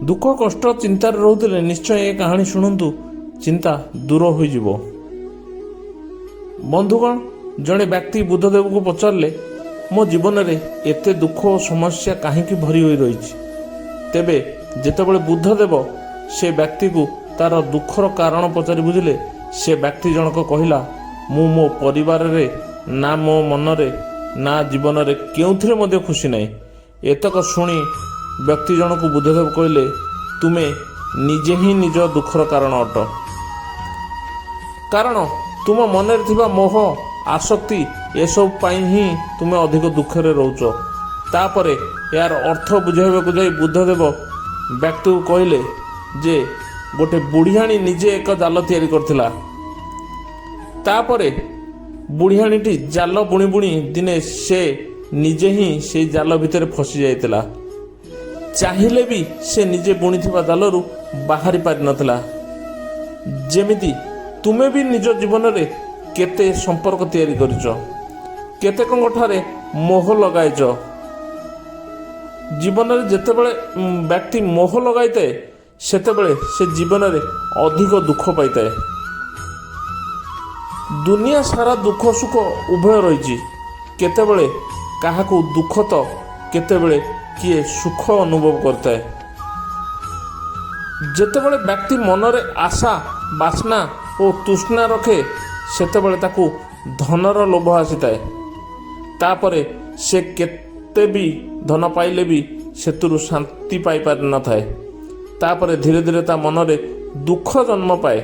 ଦୁଃଖ କଷ୍ଟ ଚିନ୍ତାରେ ରହୁଥିଲେ ନିଶ୍ଚୟ ଏ କାହାଣୀ ଶୁଣନ୍ତୁ, ଚିନ୍ତା ଦୂର ହୋଇଯିବ। ବନ୍ଧୁଗଣ, ଜଣେ ବ୍ୟକ୍ତି ବୁଦ୍ଧଦେବଙ୍କୁ ପଚାରିଲେ, ମୋ ଜୀବନରେ ଏତେ ଦୁଃଖ ଓ ସମସ୍ୟା କାହିଁକି ଭରି ହୋଇ ରହିଛି? ତେବେ ଯେତେବେଳେ ବୁଦ୍ଧଦେବ ସେ ବ୍ୟକ୍ତିକୁ ତାର ଦୁଃଖର କାରଣ ପଚାରି ବୁଝିଲେ, ସେ ବ୍ୟକ୍ତି ଜଣକ କହିଲା, ମୁଁ ମୋ ପରିବାରରେ ନା ମୋ ମନରେ ନା ଜୀବନରେ କେଉଁଥିରେ ମଧ୍ୟ ଖୁସି ନାହିଁ। ଏତକ ଶୁଣି ବ୍ୟକ୍ତି ଜଣକୁ ବୁଦ୍ଧଦେବ କହିଲେ, ତୁମେ ନିଜେ ହିଁ ନିଜ ଦୁଃଖର କାରଣ ଅଟ। କାରଣ ତୁମ ମନରେ ଥିବା ମୋହ ଆସକ୍ତି ଏସବୁ ପାଇଁ ହିଁ ତୁମେ ଅଧିକ ଦୁଃଖରେ ରହୁଛ। ତାପରେ ଏହାର ଅର୍ଥ ବୁଝାଇବାକୁ ଯାଇ ବୁଦ୍ଧଦେବ ବ୍ୟକ୍ତିକୁ କହିଲେ ଯେ ଗୋଟେ ବୁଢ଼ିଆଣୀ ନିଜେ ଏକ ଜାଲ ତିଆରି କରିଥିଲା। ତାପରେ ବୁଢ଼ିଆଣୀଟି ଜାଲ ବୁଣି ବୁଣି ଦିନେ ସେ ନିଜେ ହିଁ ସେଇ ଜାଲ ଭିତରେ ଫସି ଯାଇଥିଲା। ଚାହିଁଲେ ବି ସେ ନିଜେ ବୁଣିଥିବା ଜାଲରୁ ବାହାରି ପାରିନଥିଲା। ଯେମିତି ତୁମେ ବି ନିଜ ଜୀବନରେ କେତେ ସମ୍ପର୍କ ତିଆରି କରିଛ, କେତେକଙ୍କ ଠାରେ ମୋହ ଲଗାଇଛ। ଜୀବନରେ ଯେତେବେଳେ ବ୍ୟକ୍ତି ମୋହ ଲଗାଇଥାଏ ସେତେବେଳେ ସେ ଜୀବନରେ ଅଧିକ ଦୁଃଖ ପାଇଥାଏ। ଦୁନିଆ ସାରା ଦୁଃଖ ସୁଖ ଉଭୟ ରହିଛି। କେତେବେଳେ କାହାକୁ ଦୁଃଖ ତ କେତେବେଳେ କିଏ ସୁଖ ଅନୁଭବ କରିଥାଏ। ଯେତେବେଳେ ବ୍ୟକ୍ତି ମନରେ ଆଶା ବାସନା ଓ ତୃଷ୍ଣା ରଖେ ସେତେବେଳେ ତାକୁ ଧନର ଲୋଭ ଆସିଥାଏ। ତାପରେ ସେ କେତେ ବି ଧନ ପାଇଲେ ବି ସେଥିରୁ ଶାନ୍ତି ପାଇପାରିନଥାଏ। ତାପରେ ଧୀରେ ଧୀରେ ତା ମନରେ ଦୁଃଖ ଜନ୍ମ ପାଏ।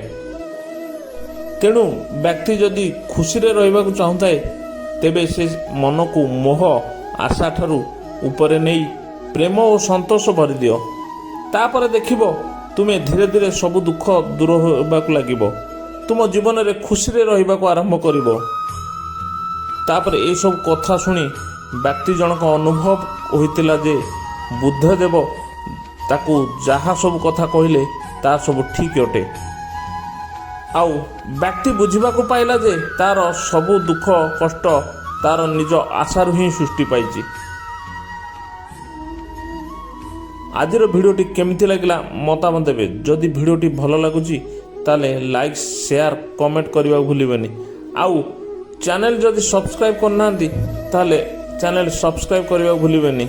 ତେଣୁ ବ୍ୟକ୍ତି ଯଦି ଖୁସିରେ ରହିବାକୁ ଚାହୁଁଥାଏ ତେବେ ସେ ମନକୁ ମୋହ ଆଶା ଠାରୁ ଉପରେ ନେଇ ପ୍ରେମ ଓ ସନ୍ତୋଷ ଭରିଦିଅ। ତାପରେ ଦେଖିବ ତୁମେ ଧୀରେ ଧୀରେ ସବୁ ଦୁଃଖ ଦୂର ହେବାକୁ ଲାଗିବ। ତୁମ ଜୀବନରେ ଖୁସିରେ ରହିବାକୁ ଆରମ୍ଭ କରିବ। ତାପରେ ଏସବୁ କଥା ଶୁଣି ବ୍ୟକ୍ତି ଜଣକ ଅନୁଭବ ହୋଇଥିଲା ଯେ ବୁଦ୍ଧଦେବ ତାକୁ ଯାହା ସବୁ କଥା କହିଲେ ତାହା ସବୁ ଠିକ୍ ଅଟେ। ଆଉ ବ୍ୟକ୍ତି ବୁଝିବାକୁ ପାଇଲା ଯେ ତାର ସବୁ ଦୁଃଖ କଷ୍ଟ ତାର ନିଜ ଆଶାରୁ ହିଁ ସୃଷ୍ଟି ପାଇଛି। ଆଜିର ଭିଡ଼ିଓଟି କେମିତି ଲାଗିଲା ମତାମତ ଦେବେ। ଯଦି ଭିଡ଼ିଓଟି ଭଲ ଲାଗୁଛି ତାହେଲେ ଲାଇକ୍ ସେୟାର କମେଣ୍ଟ କରିବାକୁ ଭୁଲିବେନି। ଆଉ ଚ୍ୟାନେଲ ଯଦି ସବସ୍କ୍ରାଇବ୍ କରିନାହାନ୍ତି ତାହେଲେ ଚ୍ୟାନେଲ ସବସ୍କ୍ରାଇବ୍ କରିବାକୁ ଭୁଲିବେନି।